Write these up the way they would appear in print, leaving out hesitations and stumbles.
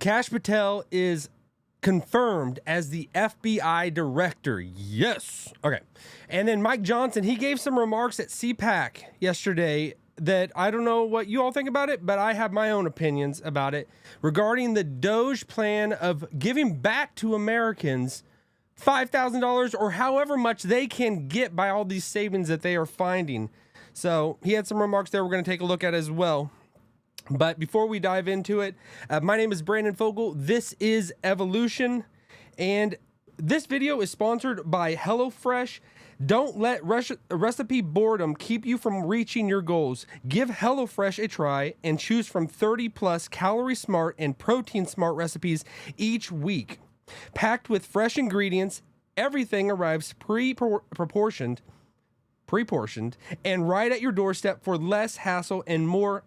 Kash Patel is confirmed as the FBI director. Yes. Okay. And then Mike Johnson, he gave some remarks at CPAC yesterday that I don't know what you all think about it, but I have my own opinions about it regarding the DOGE plan of giving back to Americans $5,000 or however much they can get by all these savings that they are finding. So he had some remarks there we're going to take a look at as well. But before we dive into it, my name is Brandon Fogel. This is Evolution, and this video is sponsored by HelloFresh. Don't let recipe boredom keep you from reaching your goals. Give HelloFresh a try and choose from 30+ calorie smart and protein smart recipes each week. Packed with fresh ingredients, everything arrives pre-portioned, and right at your doorstep for less hassle and more.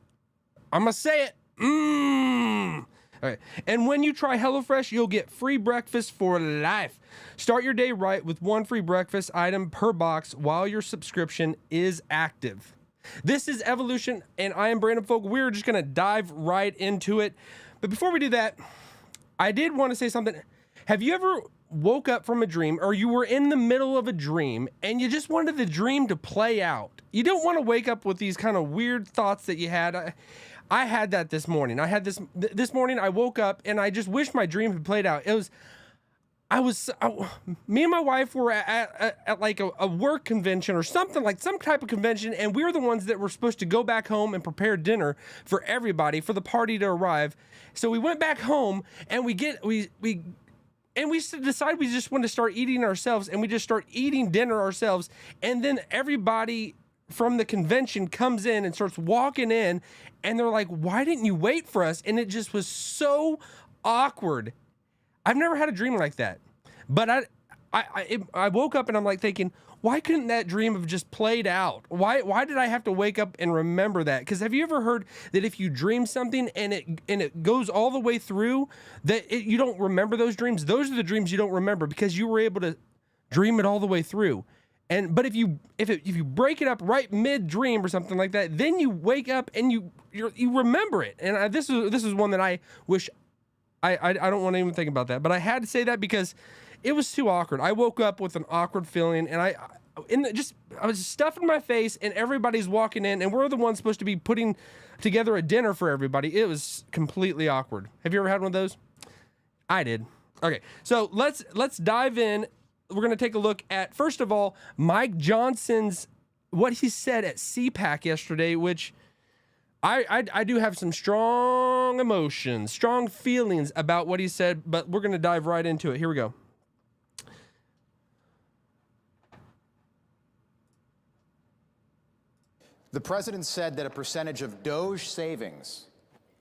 I'm gonna say it. All right. And when you try HelloFresh, you'll get free breakfast for life. Start your day right with one free breakfast item per box while your subscription is active. This is Evolution, and I am Brandon Fogel. We're just gonna dive right into it. But before we do that, I did want to say something. Have you ever woke up from a dream, or you were in the middle of a dream and you just wanted the dream to play out? You don't want to wake up with these kind of weird thoughts that you had. I had that this morning. This morning I woke up and I just wished my dream had played out. Me and my wife were at like a work convention or something, like some type of convention, and we were the ones that were supposed to go back home and prepare dinner for everybody for the party to arrive. So we went back home and we decide we just want to start eating ourselves, and we just start eating dinner ourselves. And then everybody from the convention comes in and starts walking in, and they're like, why didn't you wait for us? And it just was so awkward. I've never had a dream like that, but I woke up and I'm like thinking, why couldn't that dream have just played out? Why did I have to wake up and remember that? Because have you ever heard that if you dream something and it goes all the way through, that you don't remember those dreams? Those are the dreams you don't remember because you were able to dream it all the way through. But if you break it up right mid dream or something like that, then you wake up and you remember it. And this is one that I wish I don't want to even think about that, but I had to say that because it was too awkward. I woke up with an awkward feeling, and I was stuffing my face, and everybody's walking in, and we're the ones supposed to be putting together a dinner for everybody. It was completely awkward. Have you ever had one of those? I did. Okay, so let's dive in. We're going to take a look at, first of all, Mike Johnson's, what he said at CPAC yesterday, which I do have some strong emotions, strong feelings about what he said, but we're going to dive right into it. Here we go. The president said that a percentage of DOGE savings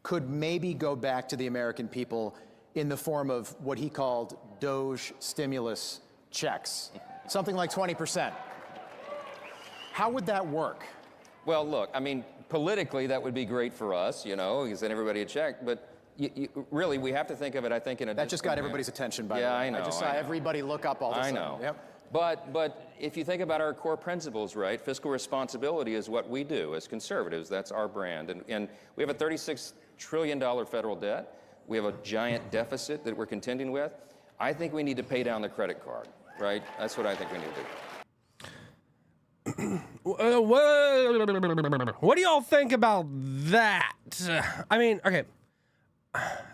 could maybe go back to the American people in the form of what he called DOGE stimulus checks, something like 20%. How would that work? Well, look, I mean, politically, that would be great for us, you know, you send everybody a check, but really, we have to think of it, I think, in a That just got everybody's attention, by the way. Yeah, I know. I just saw everybody look up all of a sudden. I know. Yep. But if you think about our core principles, right, fiscal responsibility is what we do as conservatives. That's our brand. And we have a $36 trillion federal debt. We have a giant deficit that we're contending with. I think we need to pay down the credit card, right? That's what I think we need to do. What do y'all think about that? I mean, okay,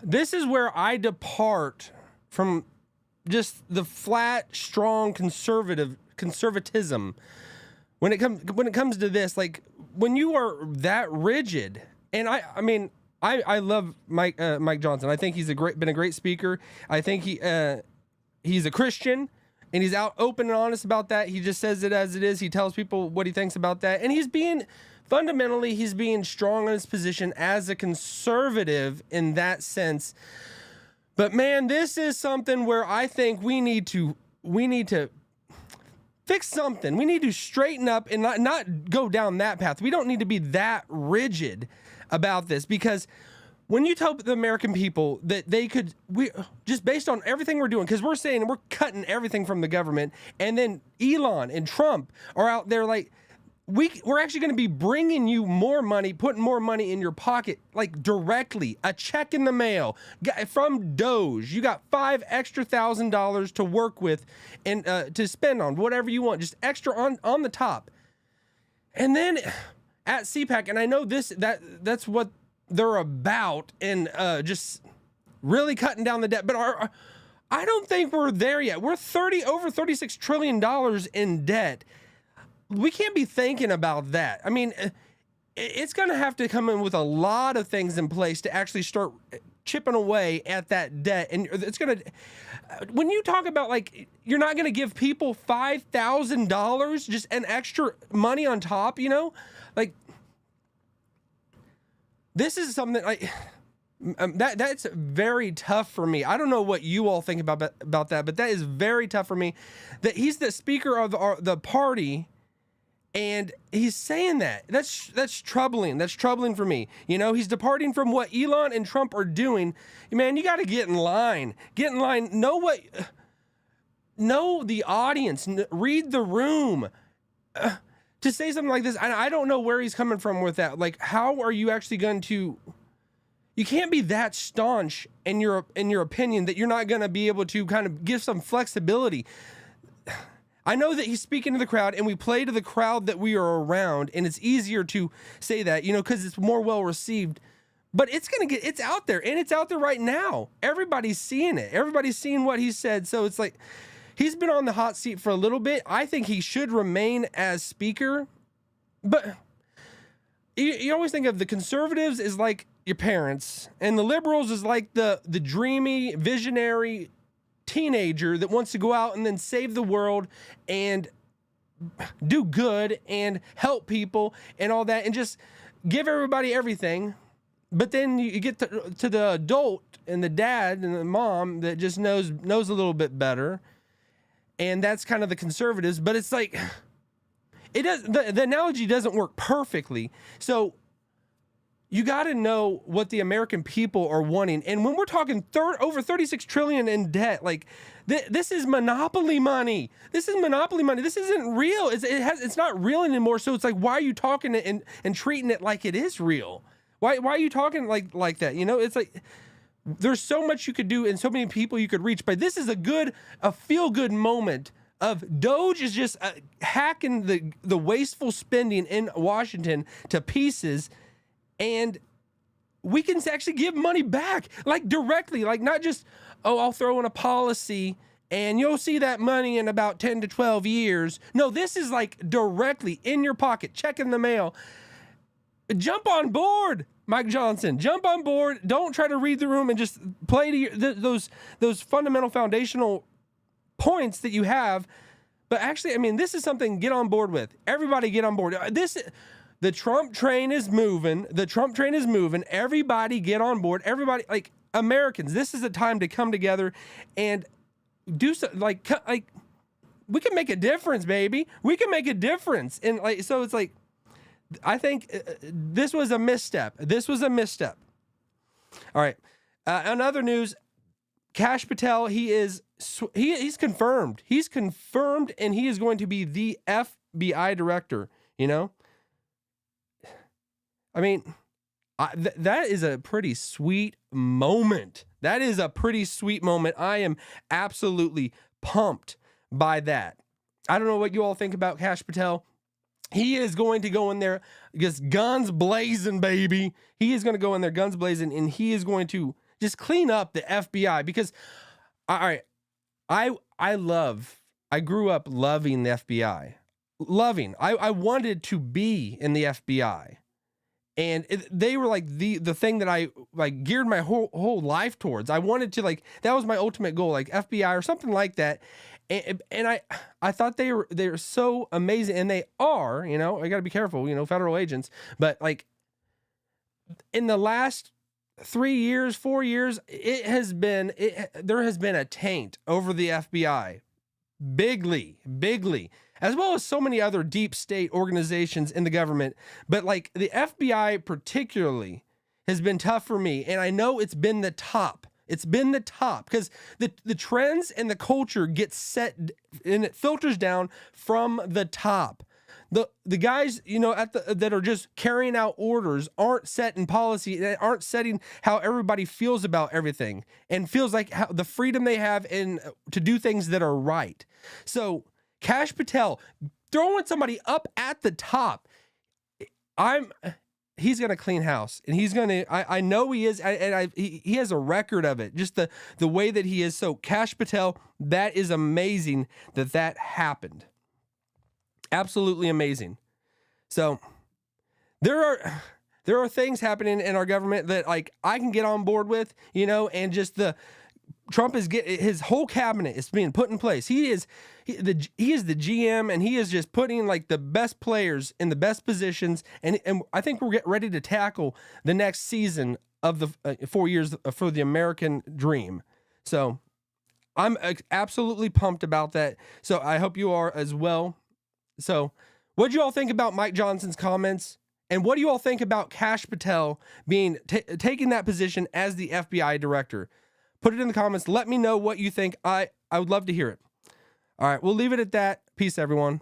this is where I depart from just the flat, strong conservatism when it comes to this. Like, when you are that rigid, and I mean, I love Mike Johnson. I think he's been a great speaker. I think he's a Christian. And he's out open and honest about that. He just says it as it is. He tells people what he thinks about that. And he's being strong in his position as a conservative in that sense. But man, this is something where I think we need to fix something. We need to straighten up and not go down that path. We don't need to be that rigid about this, because when you tell the American people that we just based on everything we're doing, because we're saying we're cutting everything from the government, and then Elon and Trump are out there like, we're actually going to be bringing you more money, putting more money in your pocket, like directly, a check in the mail from DOGE. You got $5 extra thousand to work with and to spend on whatever you want, just extra on the top. And then at CPAC, and I know that's what they're about, and just really cutting down the debt, but I don't think we're there yet. We're over $36 trillion in debt. We can't be thinking about that. I mean, it's going to have to come in with a lot of things in place to actually start chipping away at that debt. And it's going to, when you talk about like, you're not going to give people $5,000, just an extra money on top, you know, like this is something like that's very tough for me. I don't know what you all think about that, but that is very tough for me. That he's the speaker of the party. And he's saying that. That's troubling. That's troubling for me. You know, he's departing from what Elon and Trump are doing. Man, you got to get in line. Get in line. Know the audience. Read the room. To say something like this, I don't know where he's coming from with that. Like, how are you actually going to? You can't be that staunch in your opinion that you're not going to be able to kind of give some flexibility. I know that he's speaking to the crowd, and we play to the crowd that we are around, and it's easier to say that, you know, because it's more well received. But it's out there, and it's out there right now. Everybody's seeing it. Everybody's seeing what he said. So it's like he's been on the hot seat for a little bit. I think he should remain as speaker. But you always think of the conservatives as like your parents, and the liberals is like the dreamy, visionary teenager that wants to go out and then save the world and do good and help people and all that and just give everybody everything. But then you get to the adult and the dad and the mom that just knows a little bit better, and that's kind of the conservatives. But it's like the analogy doesn't work perfectly. So you got to know what the American people are wanting. And when we're talking over 36 trillion in debt, like this is monopoly money. This is monopoly money. This isn't real. It's not real anymore. So it's like, why are you talking it and treating it like it is real? Why are you talking like that? You know, it's like there's so much you could do and so many people you could reach. But this is a feel good moment of DOGE is just hacking the wasteful spending in Washington to pieces. And we can actually give money back, like directly, like not just, oh, I'll throw in a policy and you'll see that money in about 10 to 12 years. No, this is like directly in your pocket, check in the mail. Jump on board, Mike Johnson. Jump on board. Don't try to read the room and just play to those fundamental foundational points that you have. But actually, I mean, this is something get on board with. Everybody get on board. The Trump train is moving. The Trump train is moving. Everybody get on board. Everybody, like Americans, this is a time to come together and do so. Like we can make a difference, baby. We can make a difference. And like, so it's like, I think this was a misstep. This was a misstep. All right. On other news, Kash Patel, he's confirmed. He's confirmed, and he is going to be the FBI director. You know. I mean, that is a pretty sweet moment. That is a pretty sweet moment. I am absolutely pumped by that. I don't know what you all think about Kash Patel. He is going to go in there, just guns blazing, baby. He is going to go in there, guns blazing, and he is going to just clean up the FBI because, all right, I grew up loving the FBI. I wanted to be in the FBI. And they were like the thing that I like geared my whole life towards. I wanted to that was my ultimate goal, like FBI or something like that. And I thought they're so amazing, and they are. You know, I got to be careful. You know, federal agents, but like in the last 3 years, 4 years, there has been a taint over the FBI, bigly. As well as so many other deep state organizations in the government. But like the FBI particularly has been tough for me. And I know it's been the top. It's been the top because the trends and the culture get set and it filters down from the top. the guys, you know, that are just carrying out orders aren't setting policy, they aren't setting how everybody feels about everything and feels like how the freedom they have to do things that are right. So Kash Patel throwing somebody up at the top, he's going to clean house, and he's going to, I know he is. He has a record of it, just the way that he is. So Kash Patel, that is amazing that happened. Absolutely amazing. So there are things happening in our government that like I can get on board with, you know, and just Trump is his whole cabinet is being put in place. He is the GM, and he is just putting like the best players in the best positions. And I think we're getting ready to tackle the next season of the 4 years for the American dream. So I'm absolutely pumped about that. So I hope you are as well. So what do you all think about Mike Johnson's comments? And what do you all think about Kash Patel being taking that position as the FBI director? Put it in the comments. Let me know what you think. I would love to hear it. All right, we'll leave it at that. Peace, everyone.